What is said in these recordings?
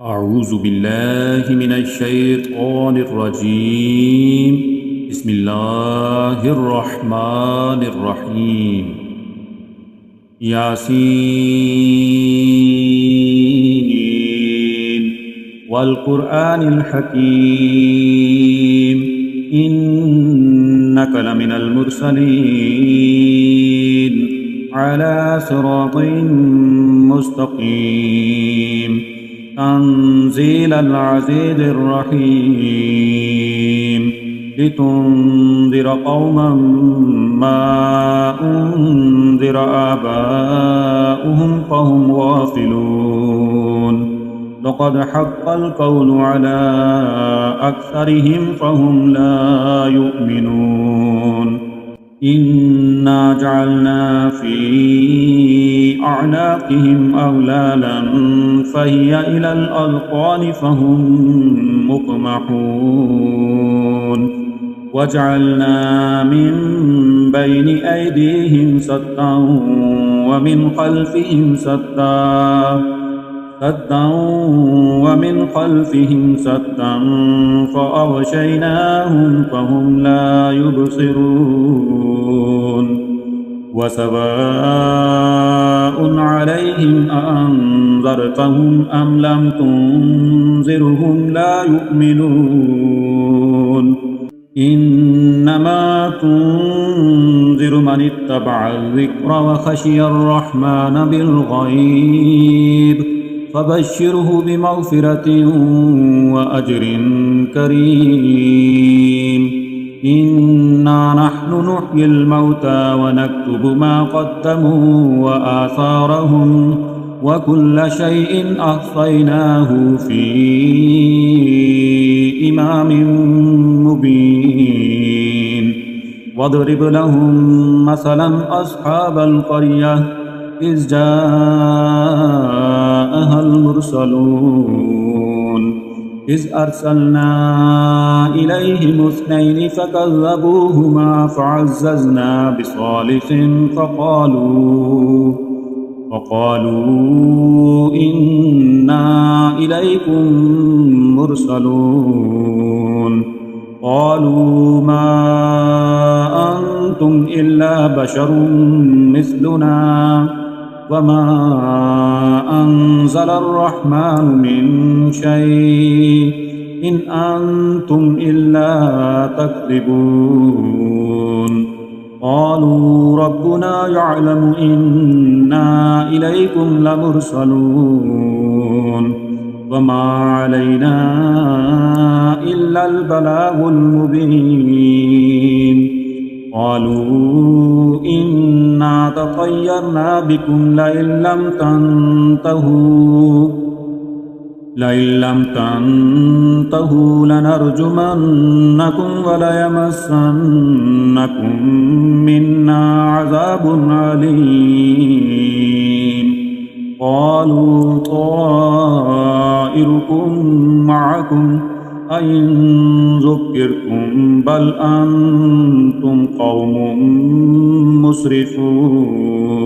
أعوذ بالله من الشيطان الرجيم. بسم الله الرحمن الرحيم. ياسين والقرآن الحكيم إنك لمن المرسلين على صراط مستقيم تنزيل العزيز الرحيم لتنذر قوما ما أنذر آباؤهم فهم غافلون لقد حق القول على أكثرهم فهم لا يؤمنون إنا جعلنا في أعناقهم أغلالا فهي إلى الأذقان فهم مقمحون وجعلنا من بين أيديهم سدا ومن خلفهم سدا فأغشيناهم فهم لا يبصرون وسواء عليهم أأنذرتهم أم لم تنذرهم لا يؤمنون إنما تنذر من اتبع الذكر وخشي الرحمن بالغيب فبشره بمغفرة وأجر كريم إنا نحن نحيي الموتى ونكتب ما قدموا وآثارهم وكل شيء أحصيناه في إمام مبين واضرب لهم مثلا أصحاب القرية إذ جاءها المرسلون إذ أرسلنا إليهم اثنين فكذبوهما فعززنا بثالث فقالوا إنا إليكم مرسلون قالوا ما أنتم إلا بشر مثلنا وما أنزل الرحمن من شيء إن أنتم إلا تكذبون قالوا ربنا يعلم إنا إليكم لمرسلون وما علينا إلا البلاغ المبين قالوا إنا تطيرنا بكم لئن لم تنتهوا لنرجمنكم وليمسنكم منا عذاب أليم قالوا طائركم معكم أئن ذكرتم بل أنتم قوم مسرفون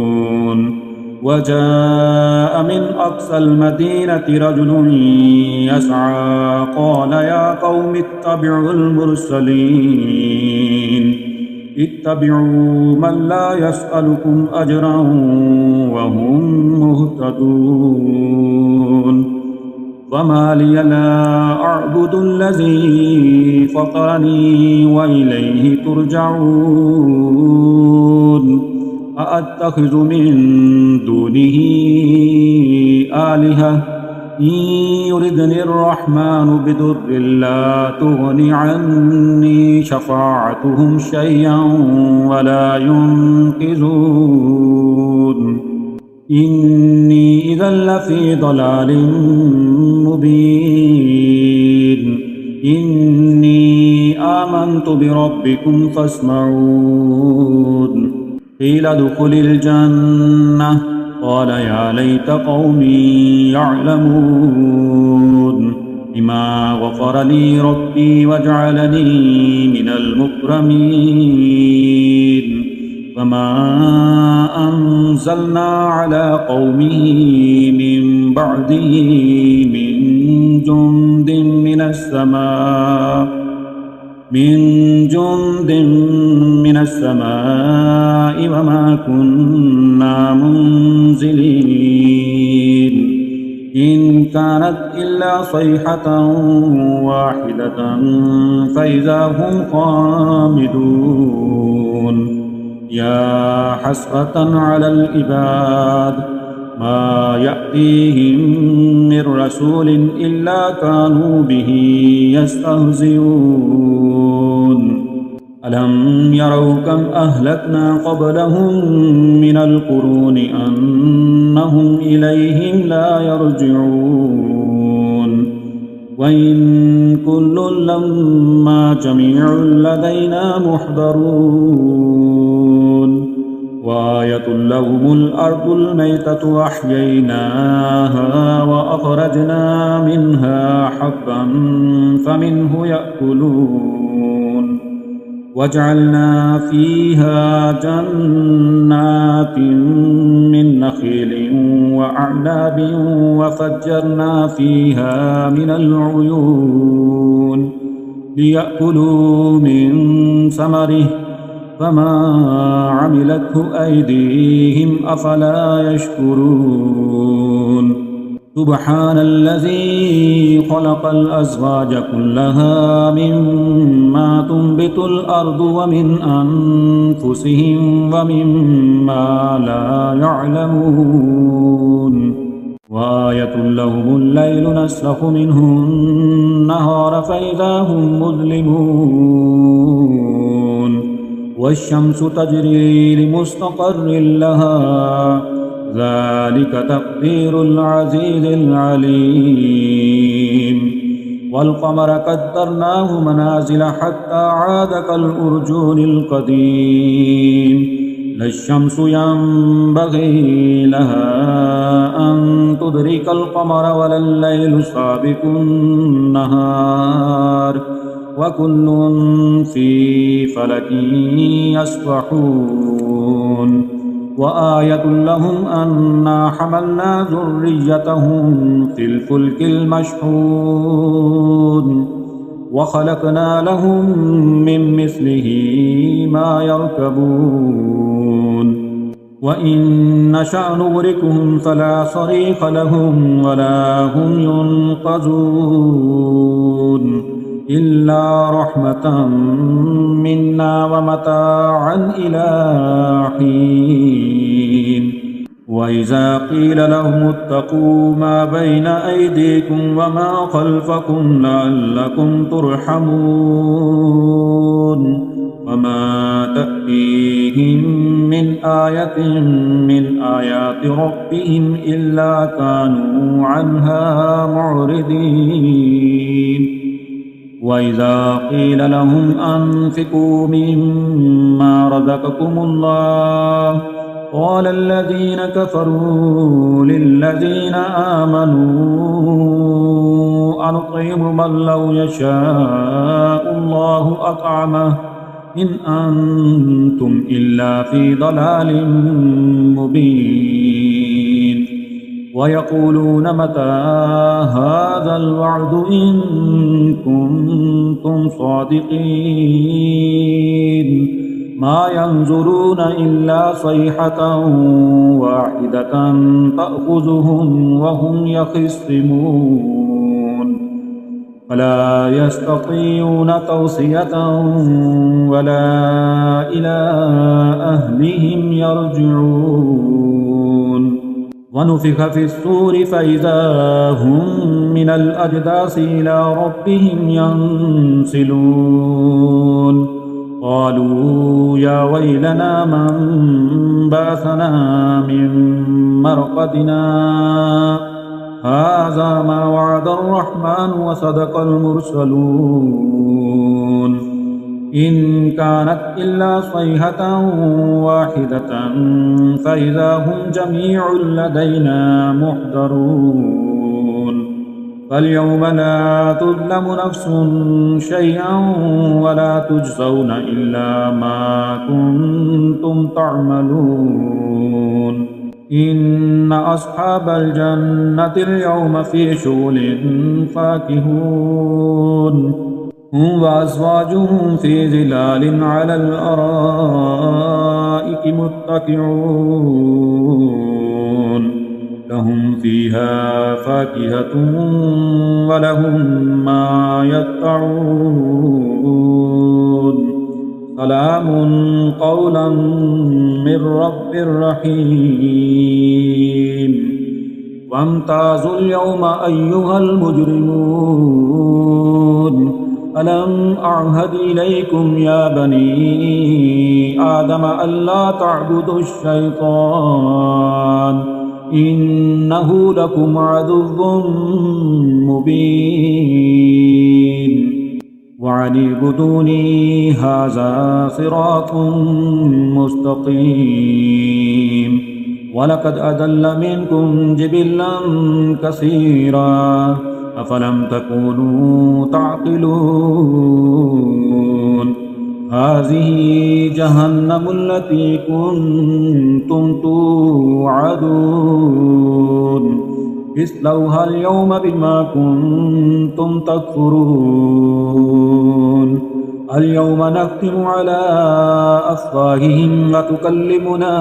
وجاء من أقصى المدينة رجل يسعى قال يا قوم اتبعوا المرسلين اتبعوا من لا يسألكم أجرا وهم مهتدون وما لي لا أعبد الذي فطرني وإليه ترجعون أأتخذ من دونه آلهة إن يردني الرحمن بضر لا تغن عني شفاعتهم شيئا ولا ينقذون إني إذا لفي ضلال مبين إني آمنت بربكم فاسمعون قيل ادخل الجنة قال يا ليت قومي يعلمون بما غفر لي ربي وجعلني من المكرمين فما أنزلنا على قومه من بعده من جند من السماء وما كنا منزلين إن كانت إلا صيحة واحدة فإذا هم خامدون يا حسرة على العباد ما يأتيهم من رسول إلا كانوا به يستهزئون ألم يروا كم أهلكنا قبلهم من القرون أنهم إليهم لا يرجعون وإن كل لما جميع لدينا محضرون وآية لهم الأرض الميتة أحييناها وأخرجنا منها حبا فمنه يأكلون وجعلنا فيها جنات من نخيل وأعناب وفجرنا فيها من العيون ليأكلوا من ثمره فما عملته أيديهم أفلا يشكرون سبحان الذي خلق الأزواج كلها مما تنبت الأرض ومن أنفسهم ومما لا يعلمون وآية لهم الليل نسلخ منه النهار فإذا هم مظلمون والشمس تجري لمستقر لها ذلك تقدير العزيز العليم والقمر قدرناه منازل حتى عاد كالأرجون القديم لا الشمس ينبغي لها أن تدرك القمر ولا الليل سابق النهار وكل في فلك يسبحون وآية لهم أنا حملنا ذريتهم في الفلك المشحون وخلقنا لهم من مثله ما يركبون وإن نشأ نغرقهم فلا صريخ لهم ولا هم ينقذون إلا رحمة منا ومتاعا إلى حين وإذا قيل لهم اتقوا ما بين أيديكم وما خلفكم لعلكم ترحمون وما تأتيهم من آية من آيات ربهم إلا كانوا عنها معرضين وإذا قيل لهم أنفقوا مما رزقكم الله قال الذين كفروا للذين آمنوا أنطعم من لو يشاء الله أطعمه إن أنتم إلا في ضلال مبين ويقولون متى هذا الوعد إن كنتم صادقين ما ينظرون إلا صيحة واحدة تأخذهم وهم يخصمون فلا يستطيعون توصية ولا إلى أهلهم يرجعون ونفخ في الصور فإذا هم من الأجداث إلى ربهم ينسلون قالوا يا ويلنا من بعثنا من مرقدنا هذا ما وعد الرحمن وصدق المرسلون إن كانت إلا صيحة واحدة فإذا هم جميع لدينا محضرون فاليوم لا تظلم نفس شيئا ولا تجزون إلا ما كنتم تعملون إن أصحاب الجنة اليوم في شغل فاكهون هم وأزواجهم في ظلال على الأرائك متكئون لهم فيها فاكهة ولهم ما يدعون سلام قولا من رب رحيم وامتازوا اليوم أيها المجرمون ألم أعهد إليكم يا بني آدم ألا تعبدوا الشيطان إنه لكم عدو مبين وعن اعبدوني هذا صراط مستقيم ولقد أضل منكم جبلا كثيرا أفلم تكونوا تعقلون هذه جهنم التي كنتم توعدون اصلوها اليوم بما كنتم تكفرون اليوم نختم على أفواههم وتكلمنا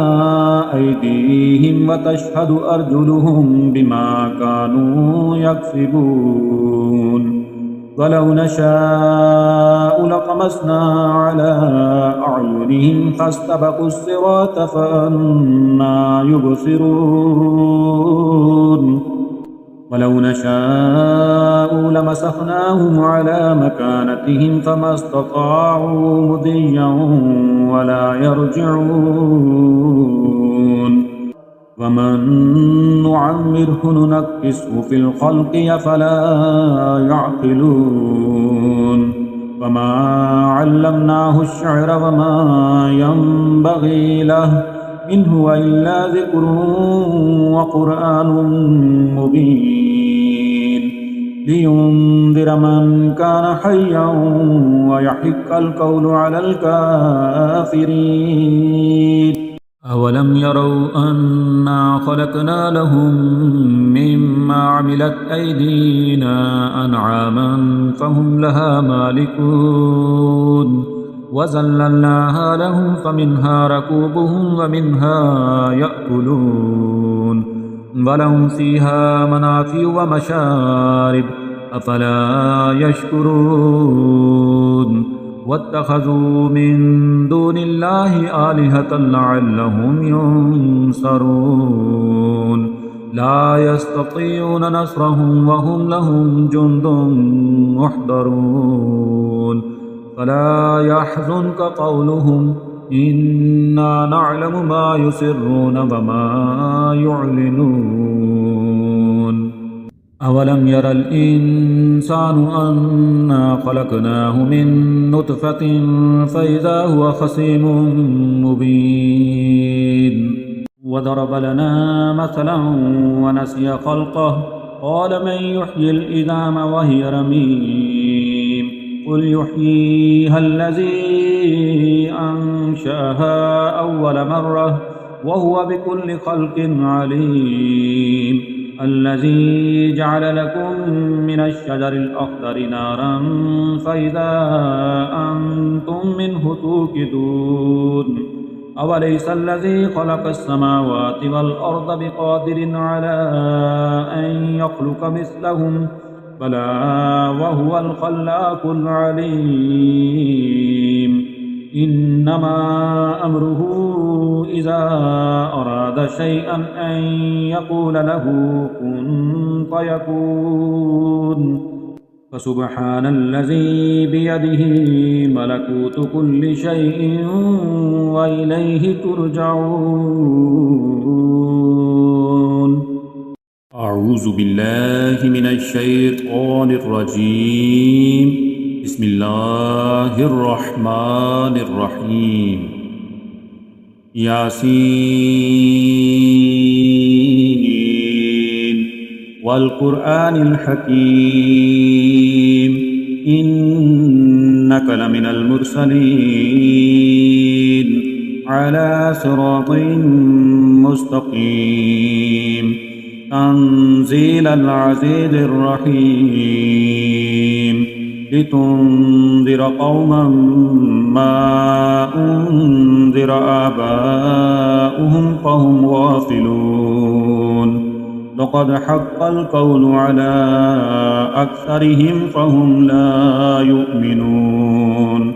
أيديهم وتشهد أرجلهم بما كانوا يكسبون ولو نشاء لطمسنا على أعينهم فاستبقوا الصراط فأنى يبصرون ولو نشاء لمسخناهم على مكانتهم فما استطاعوا مضيا ولا يرجعون ومن نعمره ننكسه في الخلق أفلا يعقلون وما علمناه الشعر وما ينبغي له إن هو إلا ذكر وقرآن مبين لينذر من كان حيا ويحق القول على الكافرين أولم يروا أنا خلقنا لهم مما عملت أيدينا أنعاما فهم لها مالكون وذللناها لهم فمنها ركوبهم ومنها يأكلون ولهم فيها منافع ومشارب أفلا يشكرون واتخذوا من دون الله آلهة لعلهم ينصرون لا يستطيعون نصرهم وهم لهم جند محضرون فلا يحزنك قولهم إنا نعلم ما يسرون وما يعلنون أولم ير الإنسان أنا خلقناه من نطفة فإذا هو خصيم مبين وضرب لنا مثلا ونسي خلقه قال من يحيي العظام وهي رميم قل يحييها الذي أنشأها أول مرة وهو بكل خلق عليم الذي جعل لكم من الشجر الأخضر نارا فإذا أنتم منه توقدون أوليس الذي خلق السماوات والأرض بقادر على أن يخلق مثلهم بلى وهو الخلاق العليم إنما أمره إذا أراد شيئا أن يقول له كن فيكون فسبحان الذي بيده ملكوت كل شيء وإليه ترجعون أعوذ بالله من الشيطان الرجيم بسم الله الرحمن الرحيم ياسين والقرآن الحكيم إنك لمن المرسلين على صراط مستقيم تنزيل العزيز الرحيم لتنذر قوما ما أنذر آباؤهم فهم غافلون لقد حق القول على أكثرهم فهم لا يؤمنون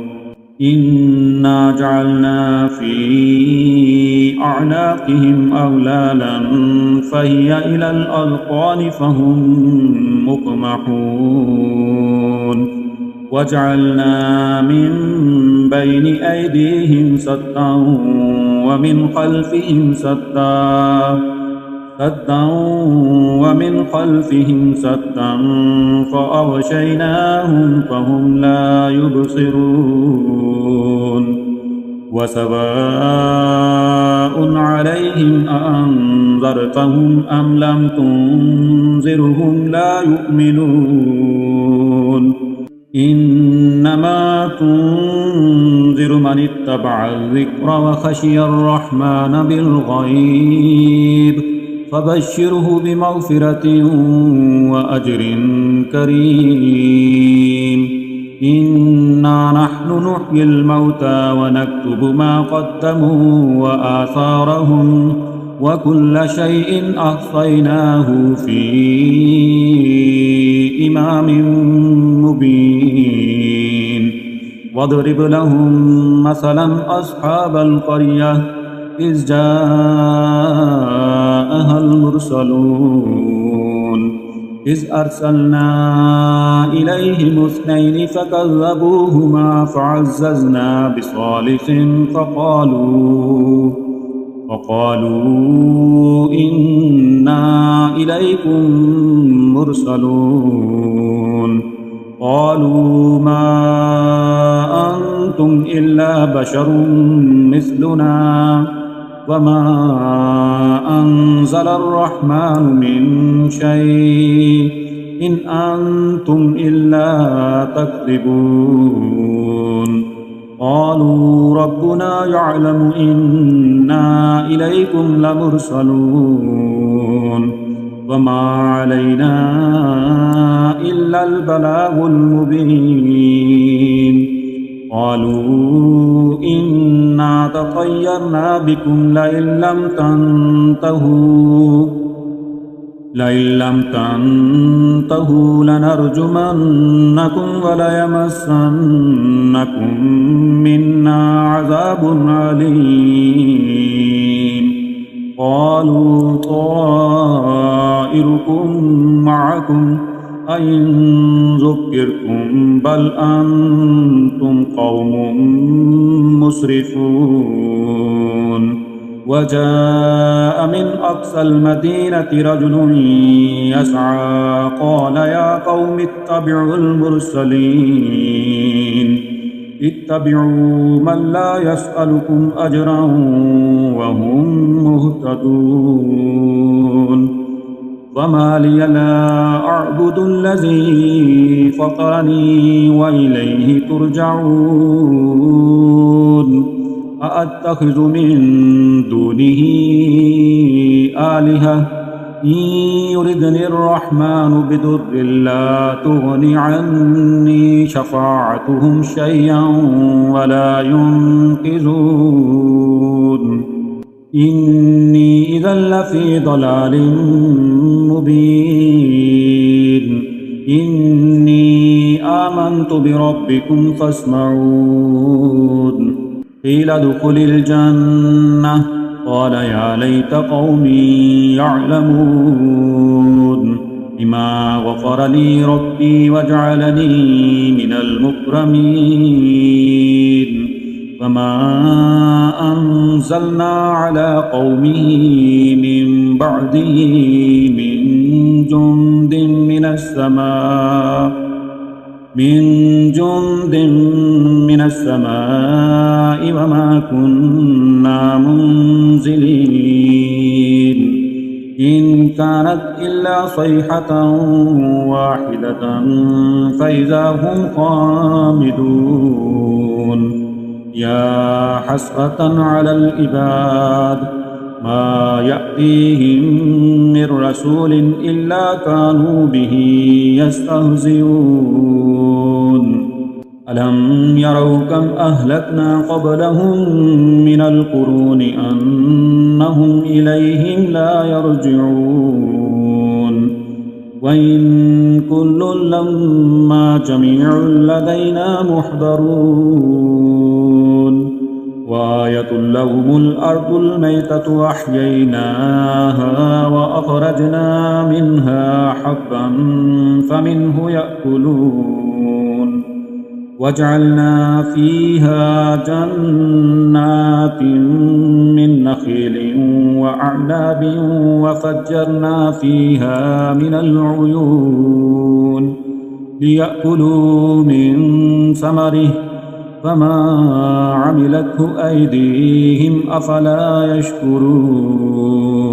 إنا جعلنا في أعناقهم أغلالا فهي إلى الأذقان فهم مقمحون وجعلنا من بين أيديهم سدا ومن خلفهم سدا فأغشيناهم فهم لا يبصرون وسواء عليهم أأنذرتهم أم لم تنذرهم لا يؤمنون إنما تنذر من اتبع الذكر وخشي الرحمن بالغيب فبشره بمغفرة وأجر كريم إنا نحن نحيي الموتى ونكتب ما قدموا وآثارهم وكل شيء أحصيناه في إمام مبين واضرب لهم مثلا أصحاب القرية إذ جاءها المرسلون إذ أرسلنا إليهم اثنين فكذبوهما فعززنا بثالث فقالوا إنا إليكم مرسلون قالوا ما أنتم إلا بشر مثلنا وما أنزل الرحمن من شيء إن أنتم إلا تكذبون قالوا ربنا يعلم إنا إليكم لمرسلون وما علينا إلا البلاغ المبين قالوا إنا تطيرنا بكم لئن لم تنتهوا لنرجمنكم وليمسنكم منا عذاب أليم قالوا طائركم معكم أئن ذكرتم بل أنتم قوم مسرفون وجاء من أقصى المدينة رجل يسعى قال يا قوم اتبعوا المرسلين اتبعوا من لا يسألكم أجرا وهم مهتدون وما لي لا أعبد الذي فطرني وإليه ترجعون أأتخذ من دونه آلهة إن يردني الرحمن بضر لا تغن عني شفاعتهم شيئا ولا ينقذون إني إذا لفي ضلال مبين إني آمنت بربكم فاسمعون قيل ادخل الجنة قال يا ليت قومي يعلمون بما غفر لي ربي وجعلني من المكرمين فما أنزلنا على قومه من بعده من جند من السماء وما كنا منزلين إن كانت إلا صيحة واحدة فإذا هم خامدون يا حسرة على العباد ما يأتيهم من رسول إلا كانوا به يستهزئون ألم يروا كم أهلكنا قبلهم من القرون أنهم إليهم لا يرجعون وإن كل لما جميع لدينا محضرون وآية لهم الأرض الميتة أحييناها وأخرجنا منها حبا فمنه يأكلون وجعلنا فيها جنات من نخيل وأعناب وفجرنا فيها من العيون ليأكلوا من ثمره فما عملته أيديهم أفلا يشكرون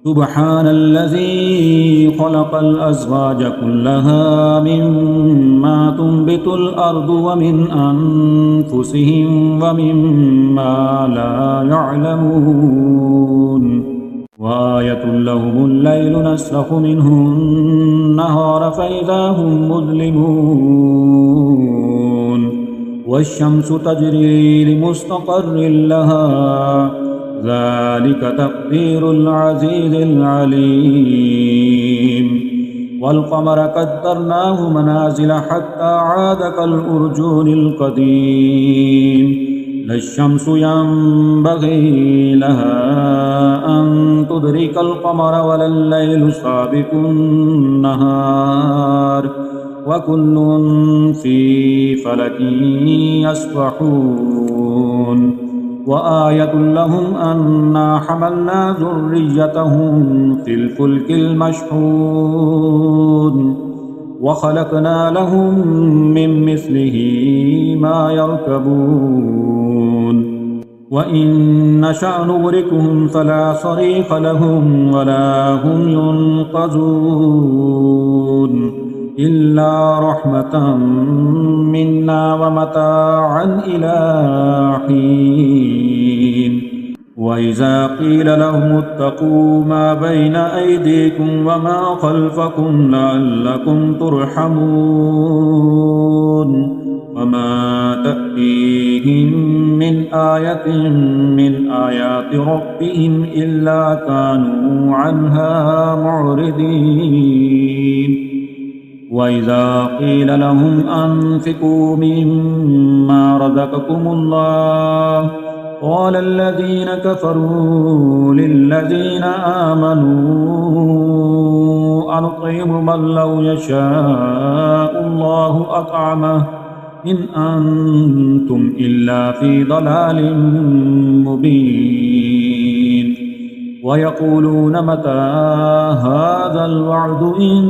سبحان الذي خلق الأزواج كلها مما تنبت الأرض ومن أنفسهم ومما لا يعلمون وآية لهم الليل نسلخ منه النهار فإذا هم مظلمون والشمس تجري لمستقر لها ذلك تقدير العزيز العليم والقمر قدرناه منازل حتى عاد كالأرجون القديم لا الشمس ينبغي لها أن تدرك القمر ولا الليل سابق النهار وكل في فلك يسبحون وآية لهم أنا حملنا ذريتهم في الفلك المشحون وخلقنا لهم من مثله ما يركبون وإن نشأ نغرقهم فلا صريخ لهم ولا هم ينقذون إلا رحمة منا ومتاعا إلى حين وإذا قيل لهم اتقوا ما بين أيديكم وما خلفكم لعلكم ترحمون وما تأتيهم من آية من آيات ربهم إلا كانوا عنها معرضين وإذا قيل لهم أنفقوا مما رزقكم الله قال الذين كفروا للذين آمنوا أنطعم من لو يشاء الله أطعمه إن أنتم إلا في ضلال مبين ويقولون متى هذا الوعد إن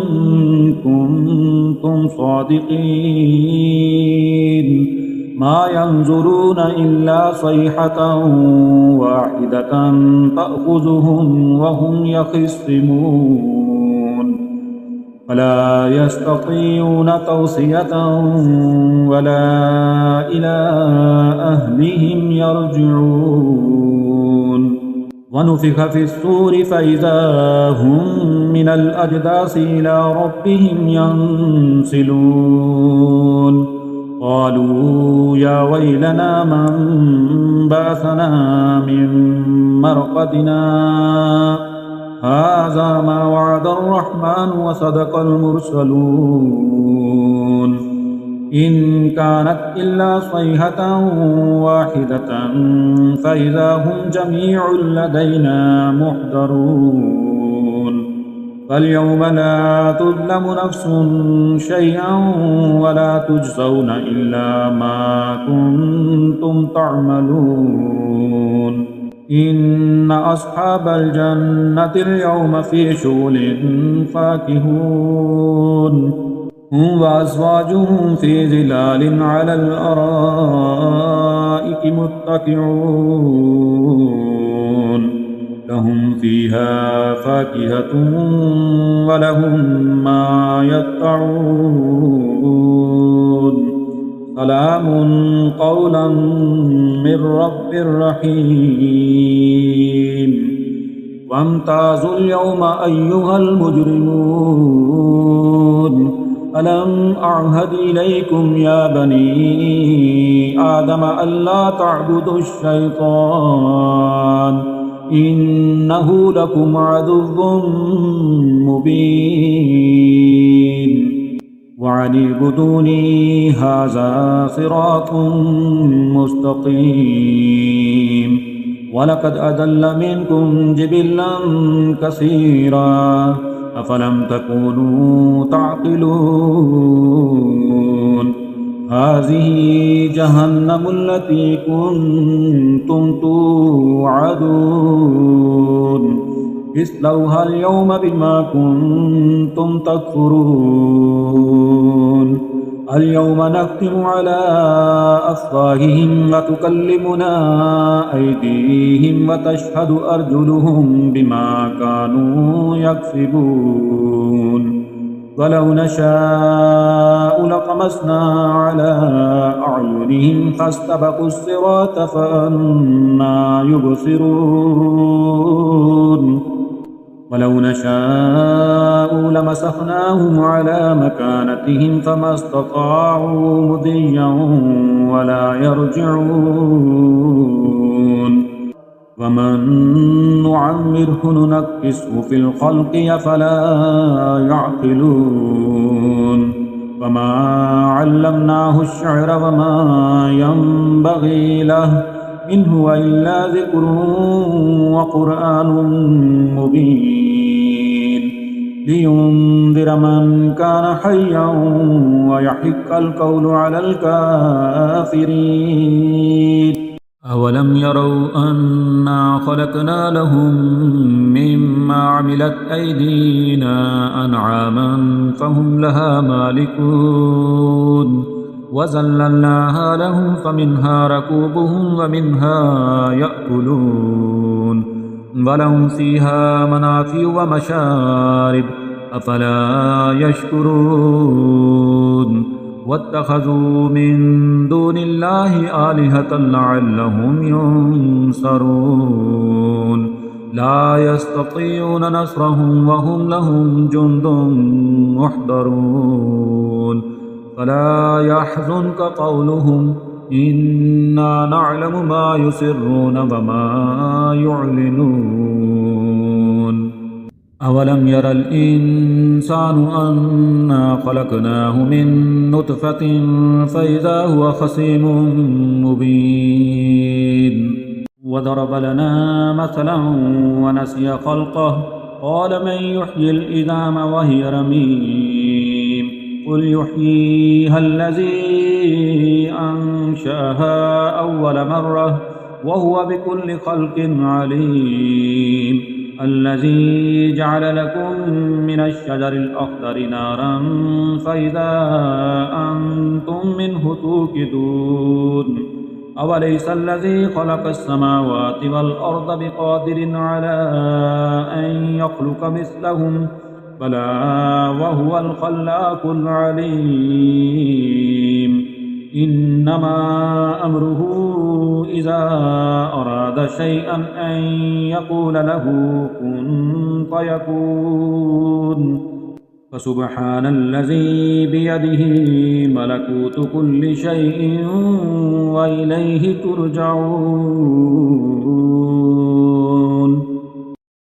كنتم صادقين ما ينظرون إلا صيحة واحدة تأخذهم وهم يخصمون فلا يستطيعون توصية ولا إلى أهلهم يرجعون ونفخ في الصور فإذا هم من الأجداث إلى ربهم ينسلون قالوا يا ويلنا من بعثنا من مرقدنا هذا ما وعد الرحمن وصدق المرسلون إن كانت إلا صيحة واحدة فإذا هم جميع لدينا محضرون فاليوم لا تظلم نفس شيئا ولا تجزون إلا ما كنتم تعملون إن أصحاب الجنة اليوم في شغل فاكهون هم وأزواجهم في ظلال على الأرائك متكئون لهم فيها فاكهة ولهم ما يدعون سلام قولا من رب رحيم وامتازوا اليوم أيها المجرمون ألم أعهد إليكم يا بني آدم ألا تعبدوا الشيطان إنه لكم عدو مبين وعن اعبدوني هذا صراط مستقيم ولقد أضل منكم جبلا كثيرا أفلم تكونوا تعقلون هذه جهنم التي كنتم توعدون اصلوها اليوم بما كنتم تكفرون اليوم نختم على أفواههم وتكلمنا أيديهم وتشهد أرجلهم بما كانوا يكسبون ولو نشاء لطمسنا على أعينهم فاستبقوا الصراط فأنى يبصرون ولو نشاء لمسخناهم على مكانتهم فما استطاعوا مضيا ولا يرجعون ومن نعمره ننكسه في الخلق أفلا يعقلون وما علمناه الشعر وما ينبغي له إن هو إلا ذكر وقرآن مبين لينذر من كان حيا ويحق القول على الكافرين أولم يروا أنا خلقنا لهم مما عملت أيدينا أنعاما فهم لها مالكون وذللناها لهم فمنها ركوبهم ومنها يأكلون ولهم فيها منافع ومشارب أفلا يشكرون واتخذوا من دون الله آلهة لعلهم ينصرون لا يستطيعون نصرهم وهم لهم جند محضرون فلا يحزنك قولهم إنا نعلم ما يسرون وما يعلنون أولم ير الإنسان أنا خلقناه من نطفة فإذا هو خصيم مبين وضرب لنا مثلا ونسي خلقه قال من يحيي العظام وهي رميم قل يحييها الذي أنشأها أول مرة وهو بكل خلق عليم الذي جعل لكم من الشجر الأخضر نارا فإذا أنتم منه توقدون أوليس الذي خلق السماوات والأرض بقادر على أن يخلق مثلهم بلى وهو الخلاق العليم إنما أمره إذا أراد شيئا أن يقول له كن فيكون فسبحان الذي بيده ملكوت كل شيء وإليه ترجعون